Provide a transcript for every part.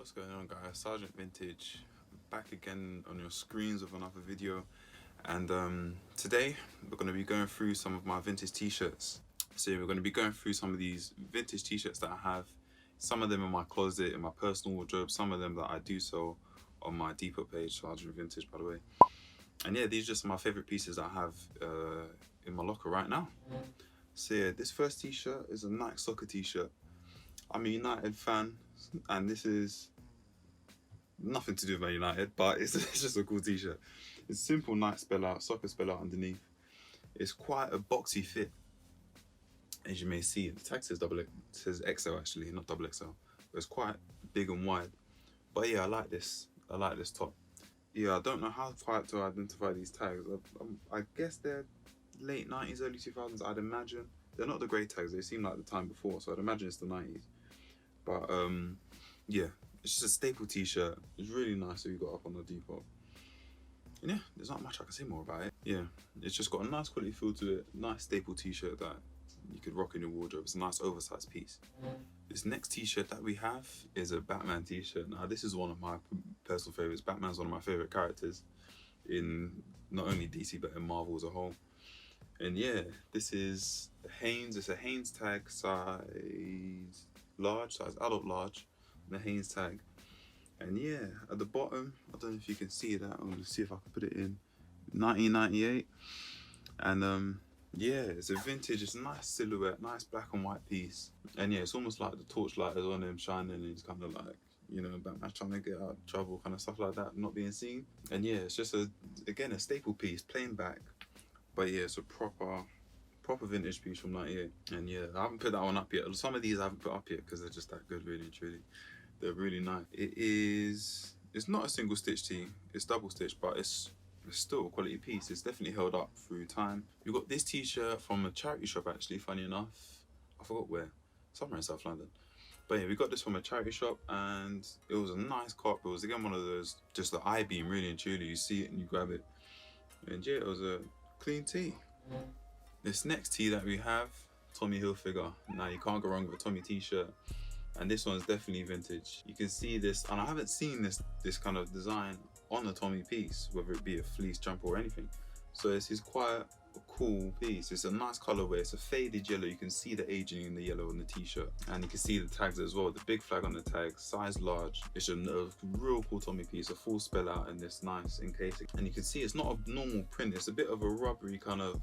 What's going on, guys? Sergeant Vintage back again on your screens with another video, and today we're going to be going through some of my vintage t-shirts. So we're going to be going through some of these vintage t-shirts that I have, some of them in my closet, in my personal wardrobe, some of them that I do sell on my Depop page, Sergeant Vintage, by the way. And yeah, these are just my favorite pieces that I have in my locker right now. So yeah, this first t-shirt is a Nike soccer t-shirt. I'm a United fan, and this is nothing to do with Man United, but it's just a cool t-shirt. It's simple Nike spell out, soccer spell out underneath. It's quite a boxy fit, as you may see. The tag says says XL actually, not double XL. But it's quite big and wide. But yeah, I like this. I like this top. Yeah, I don't know how quite to identify these tags. I guess they're late 90s, early 2000s, I'd imagine. They're not the grey tags, they seem like the time before, so I'd imagine it's the 90s. But yeah, it's just a staple t-shirt. It's really nice that we got up on the Depop. And yeah, there's not much I can say more about it. Yeah, it's just got a nice quality feel to it. Nice staple t-shirt that you could rock in your wardrobe. It's a nice oversized piece. This next t-shirt that we have is a Batman t-shirt. Now this is one of my personal favorites. Batman's one of my favorite characters in not only DC but in Marvel as a whole. And yeah, this is Hanes. It's a Hanes tag, size large, size adult large, the Hanes tag. And yeah, at the bottom, I don't know if you can see that. I'm gonna see if I can put it in. 1998. And yeah, it's a vintage, it's a nice silhouette, nice black and white piece. And yeah, it's almost like the torchlight is on him shining, and he's kind of like, you know, Batman's trying to get out of trouble, kind of stuff like that, not being seen. And yeah, it's just again a staple piece, plain back. But yeah, it's a proper vintage piece from 98. And yeah, I haven't put that one up yet. Some of these I haven't put up yet because they're just that good, really and truly. They're really nice. It's not a single stitch tee, it's double stitch, but it's still a quality piece. It's definitely held up through time. We got this t-shirt from a charity shop actually, funny enough. I forgot where, somewhere in South London. But yeah, we got this from a charity shop, and it was a nice cop. It was again one of those, just the eye beam, really and truly. You see it and you grab it. And yeah, it was a clean tee. This next tee that we have, Tommy Hilfiger. Now you can't go wrong with a Tommy t-shirt. And this one's definitely vintage. You can see this, and I haven't seen this kind of design on a Tommy piece, whether it be a fleece jumper or anything. So this is quite a cool piece. It's a nice colorway. It's a faded yellow. You can see the aging in the yellow on the t-shirt, and you can see the tags as well. The big flag on the tag, size large. It's a real cool Tommy piece, a full spell out in this nice encasing. And you can see it's not a normal print. It's a bit of a rubbery kind of,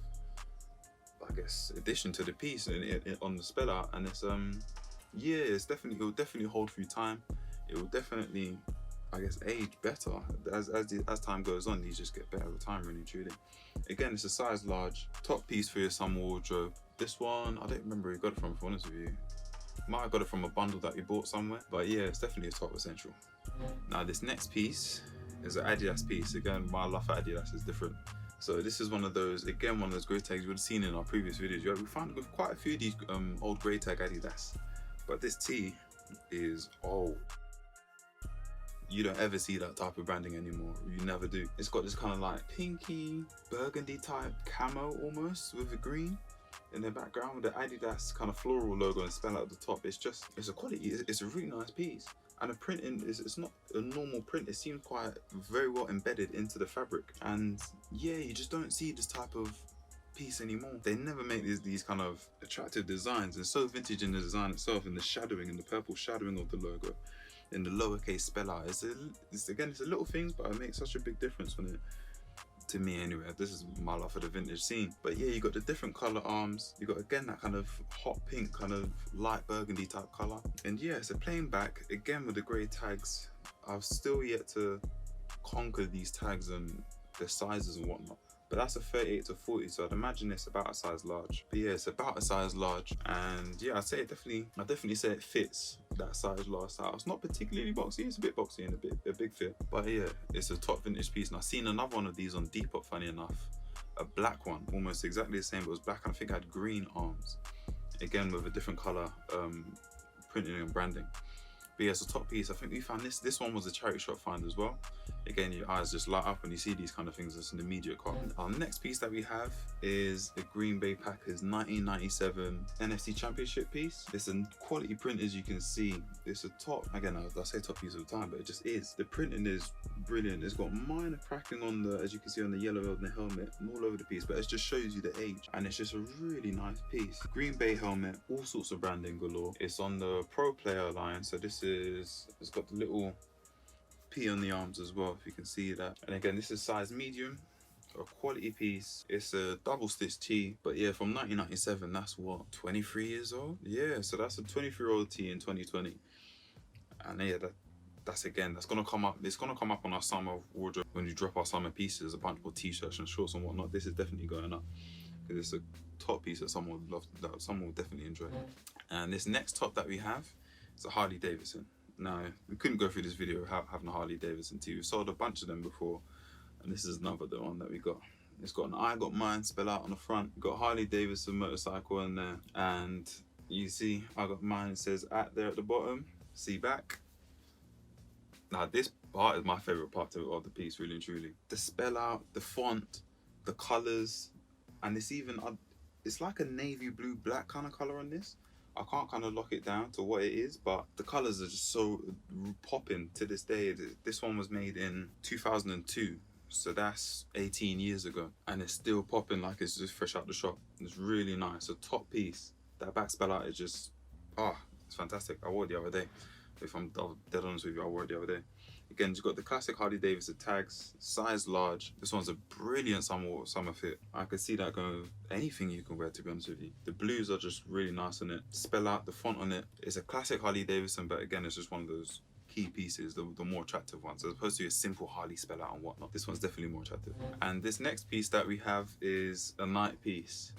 I guess, addition to the piece on the spell out. And it's yeah, it will definitely hold through time. It will definitely, I guess, age better as time goes on. These just get better with time, really truly. Again, it's a size large top piece for your summer wardrobe. This one, I don't remember where you got it from, if I'm honest with you. Might have got it from a bundle that you bought somewhere, but yeah, it's definitely a top essential. Now this next piece is an Adidas piece. Again, my love for Adidas is different. So this is one of those, again, one of those grey tags you would have seen in our previous videos. Yeah, we found quite a few of these old grey tag Adidas. But this tee is old. You don't ever see that type of branding anymore. You never do. It's got this kind of like pinky, burgundy type camo almost with the green in the background with the Adidas kind of floral logo and spell out the top. It's a quality, it's a really nice piece. And the printing it's not a normal print. It seems quite very well embedded into the fabric. And yeah, you just don't see this type of piece anymore. They never make these kind of attractive designs. It's so vintage in the design itself, and the shadowing and the purple shadowing of the logo in the lowercase spell out. It's a little things, but it makes such a big difference when it, to me anyway. This is my love for the vintage scene. But yeah, you got the different color arms. You got again that kind of hot pink, kind of light burgundy type color. And yeah, it's a plain back again with the grey tags. I've still yet to conquer these tags and their sizes and whatnot. But that's a 38 to 40, so I'd imagine it's about a size large. But yeah, it's about a size large, and yeah, I'd definitely say it fits that size large style. It's not particularly boxy, it's a bit boxy and a big fit. But yeah, it's a top vintage piece. And I've seen another one of these on Depop, funny enough, a black one, almost exactly the same, but it was black, and I think it had green arms. Again, with a different color printing and branding. But yeah, it's a top piece. I think we found this one was a charity shop find as well. Again, your eyes just light up when you see these kind of things. It's an immediate cop. Our next piece that we have is the Green Bay Packers 1997 NFC Championship piece. It's a quality print, as you can see. It's a top, again, I say top piece all the time, but it just is. The printing is brilliant. It's got minor cracking on the, as you can see on the yellow of the helmet and all over the piece, but it just shows you the age. And it's just a really nice piece. Green Bay helmet, all sorts of branding galore. It's on the Pro Player line, so this is, it's got the little P on the arms as well, if you can see that. And again, this is size medium, a quality piece. It's a double stitch tee, but yeah, from 1997, that's what, 23 years old? Yeah, so that's a 23-year-old tee in 2020. And yeah, that's again, that's gonna come up. It's gonna come up on our summer wardrobe when you drop our summer pieces, a bunch of t-shirts and shorts and whatnot. This is definitely going up because it's a top piece that someone would love, that someone will definitely enjoy. And this next top that we have is a Harley Davidson. Now, we couldn't go through this video without having a Harley Davidson too. We've sold a bunch of them before, and this is another the one that we got. It's got an I got mine spell out on the front. We've got Harley Davidson motorcycle in there, and you see I got mine. It says at there at the bottom. See back. Now this part is my favorite part of the piece, really and truly. The spell out, the font, the colors, and it's even it's like a navy blue black kind of color on this. I can't kind of lock it down to what it is, but the colors are just so popping to this day. This one was made in 2002, so that's 18 years ago, and it's still popping like it's just fresh out the shop. It's really nice, a top piece. That back spell out is just, it's fantastic. I wore it the other day. If I'm dead honest with you, I wore it the other day. Again, you've got the classic Harley Davidson tags, size large. This one's a brilliant summer fit. I could see that going with anything you can wear, to be honest with you. The blues are just really nice on it. Spell out, the font on it. It's a classic Harley Davidson, but again, it's just one of those key pieces, the more attractive ones, as opposed to a simple Harley spell out and whatnot. This one's definitely more attractive. And this next piece that we have is a night piece.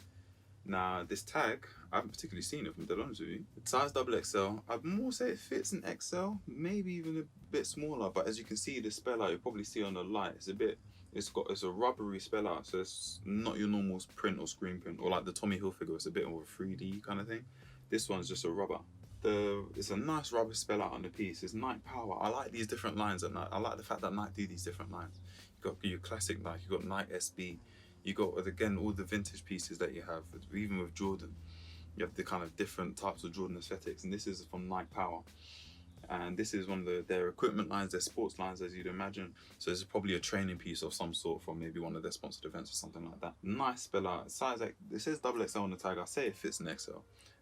Now, this tag, I haven't particularly seen it, from dead honest with you. Size XXL. I'd more say it fits an XL, maybe even a bit smaller, but as you can see, the spell out, you probably see on the light, it's a rubbery spell out, so it's not your normal print or screen print, or like the Tommy Hilfiger, it's a bit of a 3D kind of thing. This one's just a rubber. It's a nice rubber spell out on the piece. It's Nike Power. I like these different lines at Nike. I like the fact that Nike do these different lines. You've got your classic Nike, you've got Nike SB, you got, again, all the vintage pieces that you have, even with Jordan. You have the kind of different types of Jordan aesthetics, and this is from Nike Power. And this is one of their equipment lines, their sports lines, as you'd imagine. So this is probably a training piece of some sort from maybe one of their sponsored events or something like that. Nice spell out. Size, like, it says XXL on the tag. I say it fits an XL.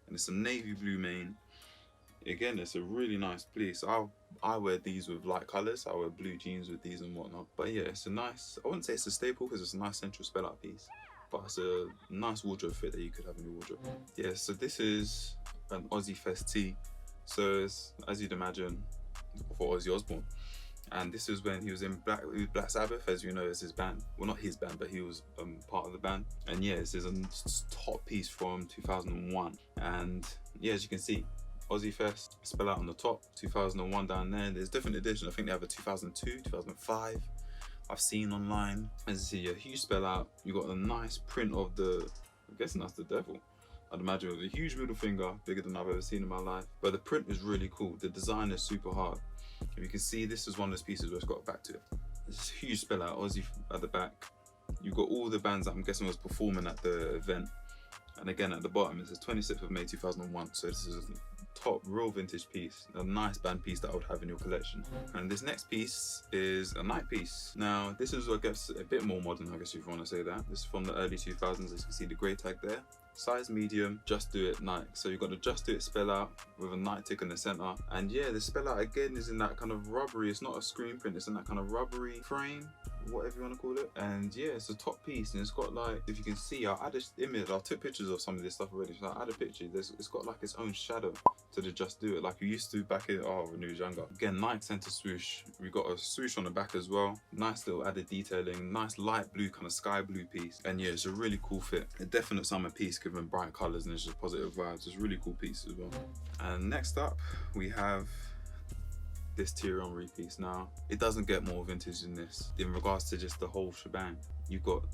And it's some navy blue mane. Again, it's a really nice piece. I wear these with light colours. I wear blue jeans with these and whatnot. But yeah, it's a nice, I wouldn't say it's a staple because it's a nice central spell out piece, but it's a nice wardrobe fit that you could have in your wardrobe. Yeah, so this is an Ozzy Fest tee. So it's, as you'd imagine, for Ozzy Osbourne. And this is when he was in Black Sabbath, as you know, is his band. Well, not his band, but he was part of the band. And yeah, this is a top piece from 2001. And yeah, as you can see, Ozzy Fest, spell out on the top, 2001 down there. There's different editions. I think they have a 2002, 2005. I've seen online. As you see, a huge spell out. You got a nice print of the, I'm guessing that's the devil. I'd imagine with a huge middle finger, bigger than I've ever seen in my life. But the print is really cool. The design is super hard. If you can see, this is one of those pieces where it's got a back to it. This huge spell out, Ozzy at the back. You've got all the bands that I'm guessing was performing at the event. And again, at the bottom, it says 26th of May 2001. So this is a top, real vintage piece. A nice band piece that I would have in your collection. And this next piece is a night piece. Now, this is, I guess, a bit more modern, I guess, if you want to say that. This is from the early 2000s, as you can see the grey tag there. Size medium, Just Do It Nike. So you've got the Just Do It spell out with a Nike tick in the center. And yeah, the spell out again is in that kind of rubbery, it's not a screen print, it's in that kind of rubbery frame, whatever you want to call it. And yeah, it's a top piece, and it's got, like, if you can see, I'll add this image, I took pictures of some of this stuff already, so I'll add a picture. It's got like its own shadow to the Just Do It, like you used to back in, when you was younger. Again, Nike center swoosh. We got a swoosh on the back as well. Nice little added detailing, nice light blue, kind of sky blue piece. And yeah, it's a really cool fit. A definite summer piece given bright colors, and it's just positive vibes. It's a really cool piece as well. And next up, we have this Thierry piece. Now, it doesn't get more vintage than this in regards to just the whole shebang. You've got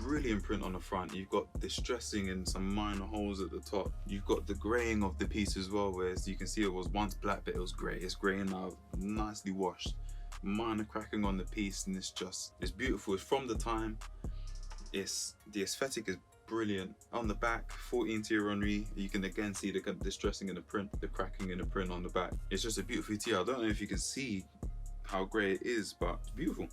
brilliant print on the front. You've got distressing and some minor holes at the top. You've got the graying of the piece as well, whereas you can see it was once black, but it was grey. It's grey now, nicely washed. Minor cracking on the piece, and it's beautiful. It's from the time. The aesthetic is brilliant. On the back, 14 tier Henri. You can again see the distressing in the print, the cracking in the print on the back. It's just a beautiful tee. I don't know if you can see how grey it is, but it's beautiful.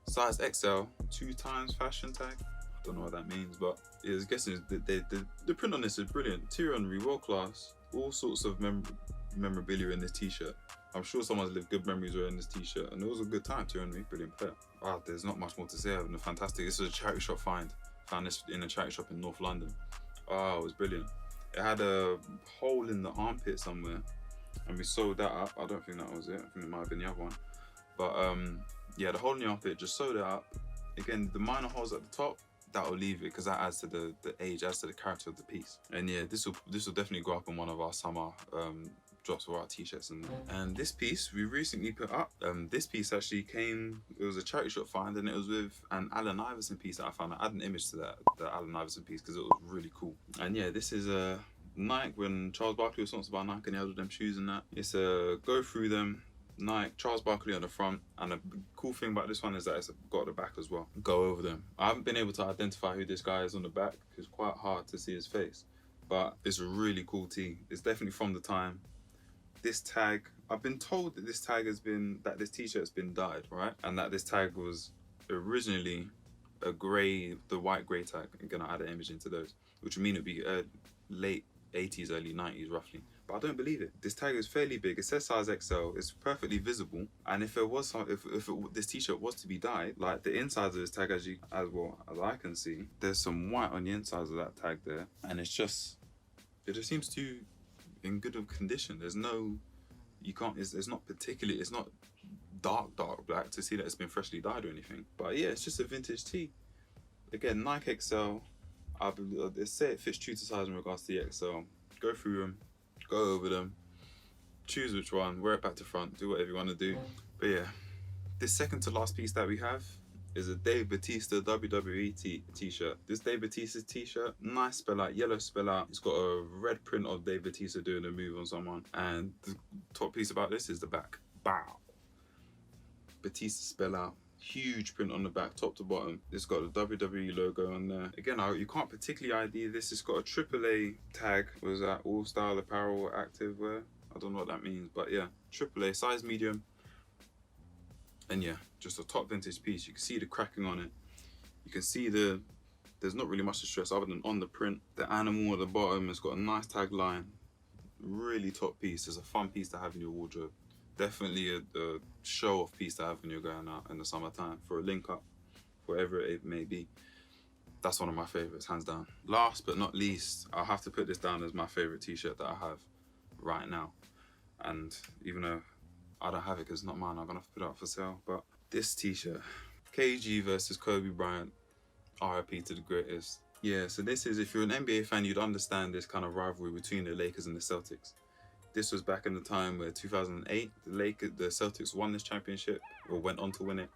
Size XL, 2x fashion tag. I don't know what that means, but I was guessing the print on this is brilliant. Thierry Henry, world class. All sorts of memorabilia in this t-shirt. I'm sure someone's lived good memories wearing this t-shirt, and it was a good time. Thierry Henry, brilliant player. Wow, there's not much more to say other than fantastic. This is a charity shop find. Found this in a charity shop in North London. Oh, it was brilliant. It had a hole in the armpit somewhere, and we sewed that up. I don't think that was it. I think it might have been the other one. But yeah, the hole in the armpit, just sewed it up. Again, the minor holes at the top, that'll leave it because that adds to the age, adds to the character of the piece. And yeah, this will definitely go up in one of our summer drops of our t-shirts. And this piece we recently put up. This piece actually came, it was a charity shop find, and it was with an Allen Iverson piece that I found. I added an image to that, the Allen Iverson piece, because it was really cool. And yeah, this is a Nike, when Charles Barkley was sponsored by Nike and he had them shoes and that. It's a go through them Nike, Charles Barkley on the front, and the cool thing about this one is that it's got the back as well. Go over them. I haven't been able to identify who this guy is on the back. It's quite hard to see his face, but it's a really cool tee. It's definitely from the time. This tag, I've been told that this tag has been, that this t-shirt's been dyed, right? And that this tag was originally a grey, the white grey tag. I'm gonna add an image into those, which would mean it'd be late 80s, early 90s roughly. But I don't believe it. This tag is fairly big. It says size XL. It's perfectly visible. And if it was some, this t-shirt was to be dyed, like the insides of this tag, as well as I can see, there's some white on the insides of that tag there, and it just seems to in good of condition. There's no, you can't. It's not particularly. It's not dark black to see that it's been freshly dyed or anything. But yeah, it's just a vintage tee. Again, Nike XL. They say it fits true to size in regards to the XL. Go through them. Go over them, choose which one, wear it back to front, do whatever you want to do. But yeah, this second to last piece that we have is a Dave Bautista WWE t-shirt. This Dave Bautista t-shirt, nice spell out, yellow spell out. It's got a red print of Dave Bautista doing a move on someone. And the top piece about this is the back. Bow. Batista spell out. Huge print on the back, top to bottom. It's got the WWE logo on there. Again, you can't particularly ID this. It's got a AAA tag. Was that All Style Apparel Active Wear? I don't know what that means, but yeah, AAA, size medium. And yeah, just a top vintage piece. You can see the cracking on it. You can see there's not really much to stress other than on the print. The animal at the bottom, it's got a nice tagline. Really top piece. It's a fun piece to have in your wardrobe. Definitely a show-off piece to have when you're going out in the summertime for a link-up, whatever it may be. That's one of my favorites, hands down. Last but not least, I'll have to put this down as my favorite t-shirt that I have right now. And even though I don't have it because it's not mine, I'm gonna have to put it up for sale. But this t-shirt, KG versus Kobe Bryant, RIP to the greatest. Yeah, so this is, if you're an NBA fan, you'd understand this kind of rivalry between the Lakers and the Celtics. This was back in the time where 2008, the Celtics won this championship, or went on to win it.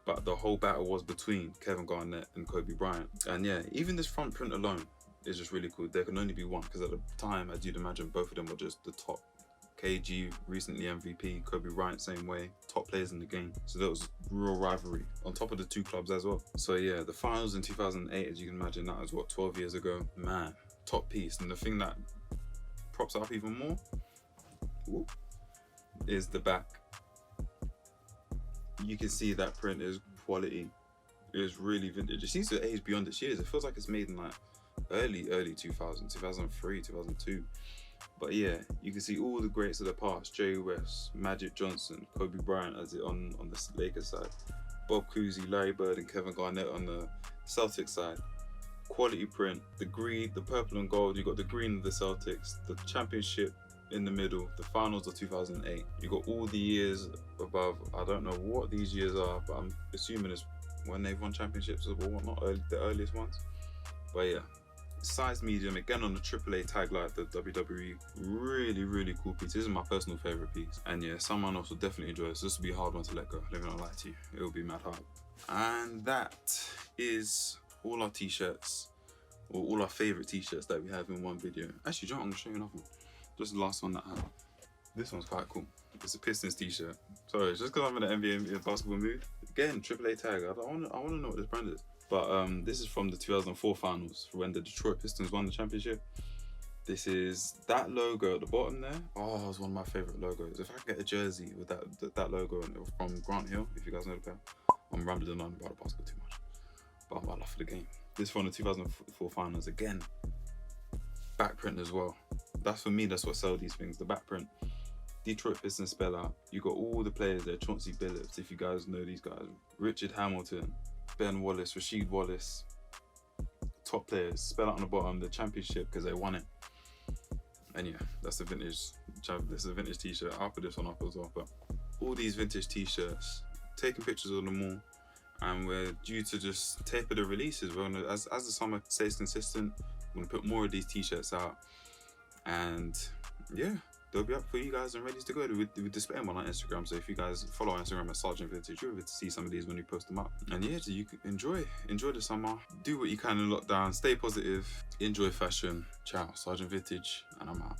But the whole battle was between Kevin Garnett and Kobe Bryant. And yeah, even this front print alone is just really cool. There can only be one, because at the time, as you'd imagine, both of them were just the top. KG, recently MVP, Kobe Bryant, same way, top players in the game. So there was real rivalry on top of the two clubs as well. So yeah, the finals in 2008, as you can imagine, that was what, 12 years ago? Man, top piece. And the thing that props up even more is the back. You can see that print is quality. It is really vintage. It seems to age beyond its years. It feels like it's made in like early 2000, 2003, 2002. But yeah, you can see all the greats of the past: Jerry West, Magic Johnson, Kobe Bryant as it on the Lakers side, Bob Cousy, Larry Bird, and Kevin Garnett on the Celtics side. Quality print. The green, the purple and gold. You got the green of the Celtics, the championship in the middle, the finals of 2008. You got all the years above. I don't know what these years are, but I'm assuming it's when they've won championships or whatnot, the earliest ones. But yeah, size medium, again on the AAA tag like the WWE. Really, really cool piece. This is my personal favorite piece. And yeah, someone else will definitely enjoy this. This will be a hard one to let go. Let me not lie to you. It will be mad hard. And that is all our t-shirts, or all our favorite t-shirts that we have in one video. Actually, John, I'm gonna show you another one. Just the last one that I have. This one's quite cool. It's a Pistons t-shirt. Sorry, it's just because I'm in the NBA basketball mood. Again, AAA tag. I wanna know what this brand is. But this is from the 2004 finals, when the Detroit Pistons won the championship. This is that logo at the bottom there. Oh, it's one of my favorite logos. If I could get a jersey with that logo from Grant Hill, if you guys know the player. I'm rambling on about the basketball too much, but I love the game. This from the 2004 finals again. Back print as well. That's for me. That's what sells these things. The back print. Detroit Pistons spell out. You got all the players there. Chauncey Billups, if you guys know these guys. Richard Hamilton, Ben Wallace, Rasheed Wallace. Top players. Spell out on the bottom the championship because they won it. And yeah, that's the vintage. This is a vintage t-shirt. I'll put this one up as well. But all these vintage t-shirts, taking pictures of them all, and we're due to just taper the releases. We're gonna, as the summer stays consistent, we're gonna put more of these t-shirts out, and yeah, they'll be up for you guys and ready to go. We display them on our Instagram, so if you guys follow our Instagram at Sergeant Vintage, you'll be able to see some of these when we post them up. And yeah, so you can enjoy the summer, do what you can in lockdown, stay positive, enjoy fashion. Ciao, Sergeant Vintage, and I'm out.